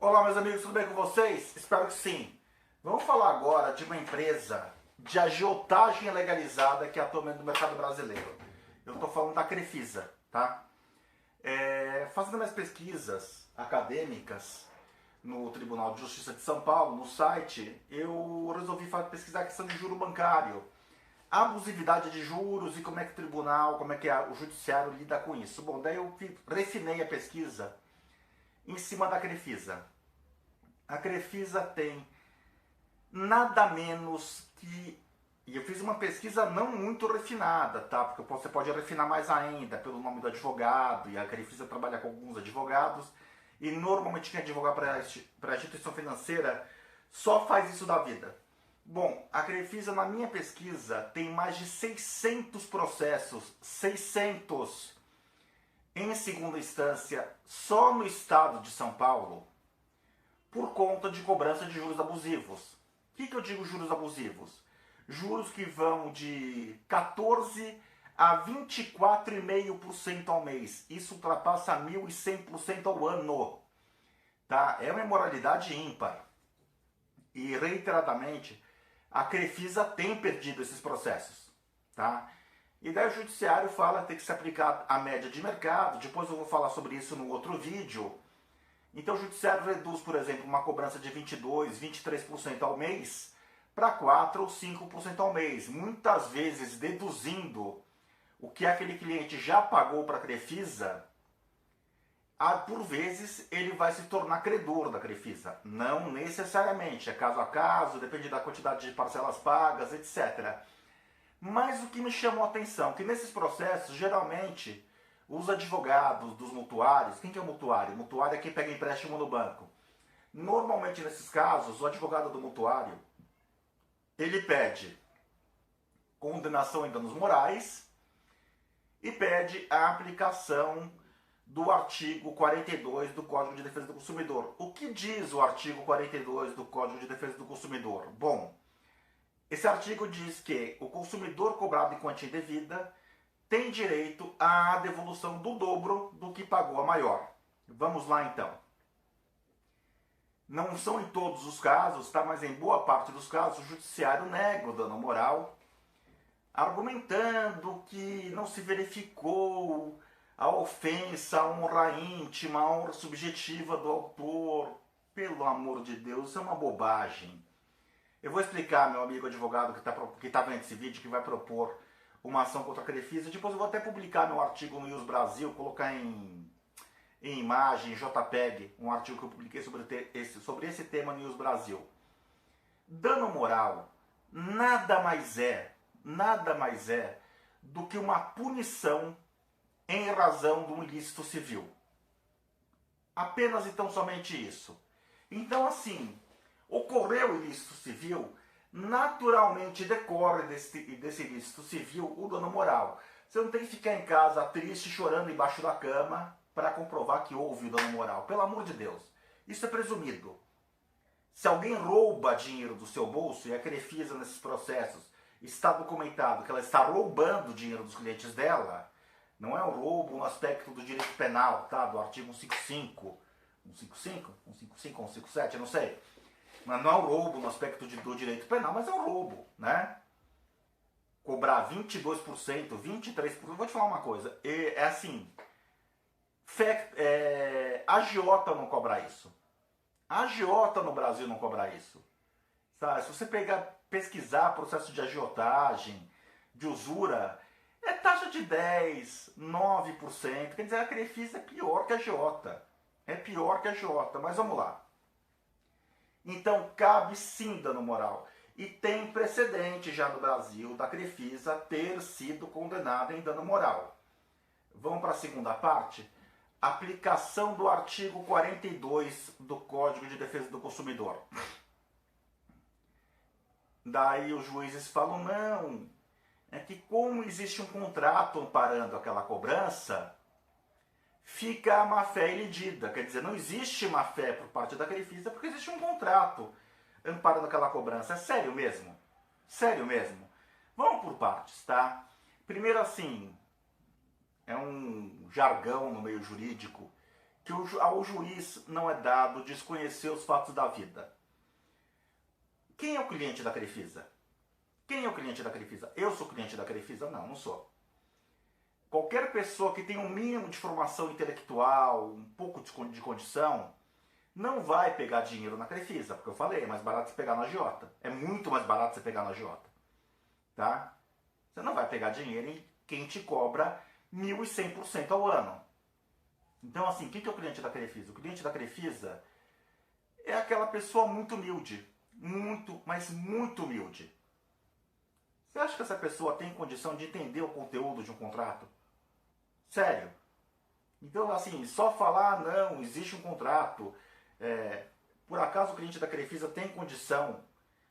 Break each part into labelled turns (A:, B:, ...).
A: Olá, meus amigos, tudo bem com vocês? Espero que sim. Vamos falar agora de uma empresa de agiotagem legalizada que atua no mercado brasileiro. Eu estou falando da Crefisa, tá? Fazendo minhas pesquisas acadêmicas no Tribunal de Justiça de São Paulo, no site, eu resolvi pesquisar a questão de juro bancário, a abusividade de juros e como é que o tribunal, como é que o judiciário lida com isso. Bom, daí eu refinei a pesquisa em cima da Crefisa. A Crefisa tem nada menos que... E eu fiz uma pesquisa não muito refinada, tá? Porque você pode refinar mais ainda pelo nome do advogado, e a Crefisa trabalha com alguns advogados, e normalmente quem advoga para a instituição financeira só faz isso da vida. Bom, a Crefisa, na minha pesquisa, tem mais de 600 processos, 600 em segunda instância, só no estado de São Paulo, por conta de cobrança de juros abusivos. O que eu digo juros abusivos? Juros que vão de 14% a 24,5% ao mês. Isso ultrapassa 1.100% ao ano. Tá? É uma imoralidade ímpar. E reiteradamente, a Crefisa tem perdido esses processos. Tá? E daí o judiciário fala que tem que se aplicar a média de mercado. Depois eu vou falar sobre isso no outro vídeo. Então o judiciário reduz, por exemplo, uma cobrança de 22%, 23% ao mês para 4% ou 5% ao mês. Muitas vezes deduzindo o que aquele cliente já pagou para a Crefisa, por vezes ele vai se tornar credor da Crefisa. Não necessariamente, é caso a caso, depende da quantidade de parcelas pagas, etc. Mas o que me chamou a atenção é que nesses processos, geralmente, os advogados dos mutuários... Quem que é o mutuário? O mutuário é quem pega empréstimo no banco. Normalmente, nesses casos, o advogado do mutuário, ele pede condenação em danos morais e pede a aplicação do artigo 42 do Código de Defesa do Consumidor. O que diz o artigo 42 do Código de Defesa do Consumidor? Bom, esse artigo diz que o consumidor cobrado em quantia indevida tem direito à devolução do dobro do que pagou a maior. Vamos lá então. Não são em todos os casos, tá? Mas em boa parte dos casos o judiciário nega o dano moral, argumentando que não se verificou a ofensa, a honra íntima, a honra subjetiva do autor. Pelo amor de Deus, isso é uma bobagem. Eu vou explicar, meu amigo advogado que está vendo esse vídeo, que vai propor uma ação contra a Crefisa. Depois eu vou até publicar meu artigo no News Brasil, colocar em imagem, JPEG, um artigo que eu publiquei sobre esse tema no News Brasil. Dano moral nada mais é do que uma punição em razão de um ilícito civil. Apenas e tão somente isso. Então, assim, ocorreu o ilícito civil, naturalmente decorre desse ilícito civil o dano moral. Você não tem que ficar em casa triste, chorando embaixo da cama para comprovar que houve o dano moral. Pelo amor de Deus. Isso é presumido. Se alguém rouba dinheiro do seu bolso, e a Crefisa nesses processos está documentado que ela está roubando dinheiro dos clientes dela, não é um roubo no aspecto do direito penal, tá? Do artigo 155, 155, 155 ou 157, eu não sei. Mas não é um roubo no aspecto do direito penal, mas é um roubo, né? Cobrar 22%, 23%, vou te falar uma coisa, é assim, agiota não cobra isso. A agiota no Brasil não cobra isso. Sabe? Se você pesquisar processo de agiotagem, de usura, é taxa de 10%, 9%. Quer dizer, a Crefisa é pior que a agiota. É pior que a agiota, mas vamos lá. Então, cabe sim dano moral. E tem precedente já no Brasil da Crefisa ter sido condenada em dano moral. Vamos para a segunda parte? Aplicação do artigo 42 do Código de Defesa do Consumidor. Daí os juízes falam, não, é que como existe um contrato amparando aquela cobrança, fica a má-fé ilidida. Quer dizer, não existe má-fé por parte da Crefisa porque existe um contrato amparando aquela cobrança. É sério mesmo? Sério mesmo? Vamos por partes, tá? Primeiro assim, é um jargão no meio jurídico que ao juiz não é dado desconhecer os fatos da vida. Quem é o cliente da Crefisa? Quem é o cliente da Crefisa? Eu sou cliente da Crefisa? Não, não sou. Qualquer pessoa que tenha um mínimo de formação intelectual, um pouco de condição, não vai pegar dinheiro na Crefisa, porque eu falei, é mais barato você pegar na agiota. É muito mais barato você pegar na agiota. Tá? Você não vai pegar dinheiro em quem te cobra 1.100% ao ano. Então, assim, quem que é o cliente da Crefisa? O cliente da Crefisa é aquela pessoa muito humilde. Muito, mas muito humilde. Você acha que essa pessoa tem condição de entender o conteúdo de um contrato? Sério? Então, assim, só falar, não, existe um contrato. Por acaso o cliente da Crefisa tem condição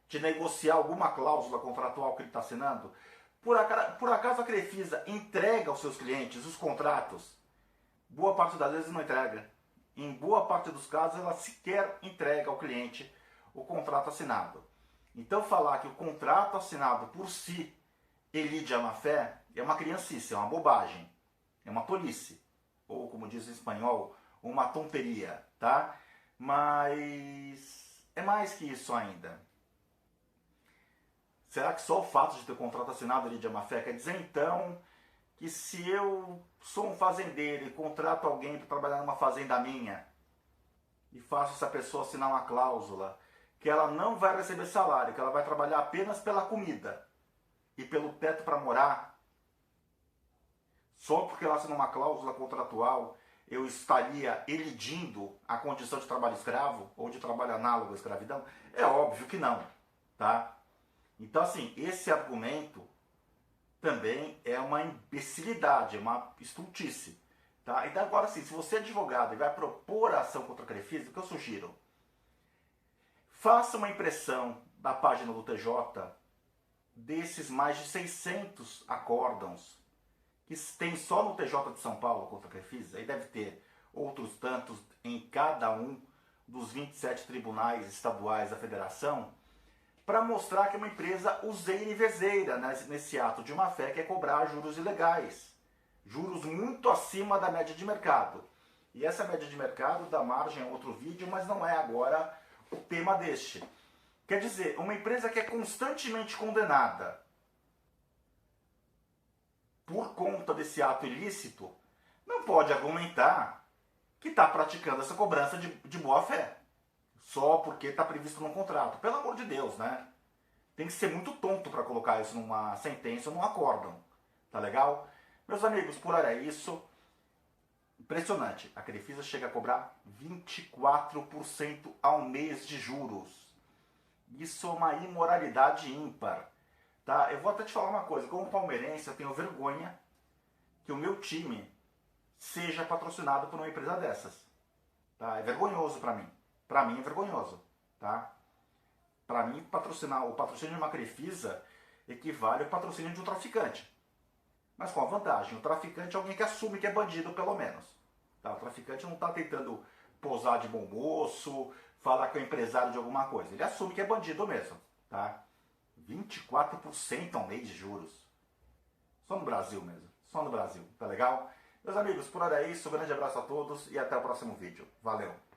A: de negociar alguma cláusula contratual que ele está assinando? Por acaso a Crefisa entrega aos seus clientes os contratos? Boa parte das vezes não entrega. Em boa parte dos casos ela sequer entrega ao cliente o contrato assinado. Então falar que o contrato assinado por si elide a má-fé é uma criancice, é uma bobagem, é uma tolice. Ou como diz em espanhol, uma tonteria, tá? Mas é mais que isso ainda. Será que só o fato de ter o contrato assinado elide a má-fé quer dizer então que se eu sou um fazendeiro e contrato alguém para trabalhar numa fazenda minha e faço essa pessoa assinar uma cláusula que ela não vai receber salário, que ela vai trabalhar apenas pela comida e pelo teto para morar, só porque ela assinou uma cláusula contratual, eu estaria elidindo a condição de trabalho escravo ou de trabalho análogo à escravidão? É óbvio que não, tá? Então, assim, esse argumento também é uma imbecilidade, é uma estultice, tá? Então, agora, assim, se você é advogado e vai propor a ação contra a Crefisa, o que eu sugiro? Faça uma impressão da página do TJ desses mais de 600 acórdãos que tem só no TJ de São Paulo contra a Crefisa, e deve ter outros tantos em cada um dos 27 tribunais estaduais da federação, para mostrar que é uma empresa useira e vezeira nesse ato de má-fé que é cobrar juros ilegais. Juros muito acima da média de mercado. E essa média de mercado dá margem a outro vídeo, mas não é agora o tema deste. Quer dizer, uma empresa que é constantemente condenada por conta desse ato ilícito, não pode argumentar que está praticando essa cobrança de boa fé, só porque está previsto no contrato. Pelo amor de Deus, né? Tem que ser muito tonto para colocar isso numa sentença ou num acórdão. Tá legal? Meus amigos, por hora é isso. Impressionante. A Crefisa chega a cobrar 24% ao mês de juros. Isso é uma imoralidade ímpar. Tá? Eu vou até te falar uma coisa. Como palmeirense, eu tenho vergonha que o meu time seja patrocinado por uma empresa dessas. Tá? É vergonhoso para mim. Para mim é vergonhoso. Tá? Para mim, o patrocínio de uma Crefisa equivale ao patrocínio de um traficante. Mas com a vantagem, o traficante é alguém que assume que é bandido, pelo menos. Tá? O traficante não está tentando posar de bom moço, falar que é empresário de alguma coisa. Ele assume que é bandido mesmo. Tá? 24% ao mês de juros. Só no Brasil mesmo. Só no Brasil. Tá legal? Meus amigos, por hora é isso. Um grande abraço a todos e até o próximo vídeo. Valeu!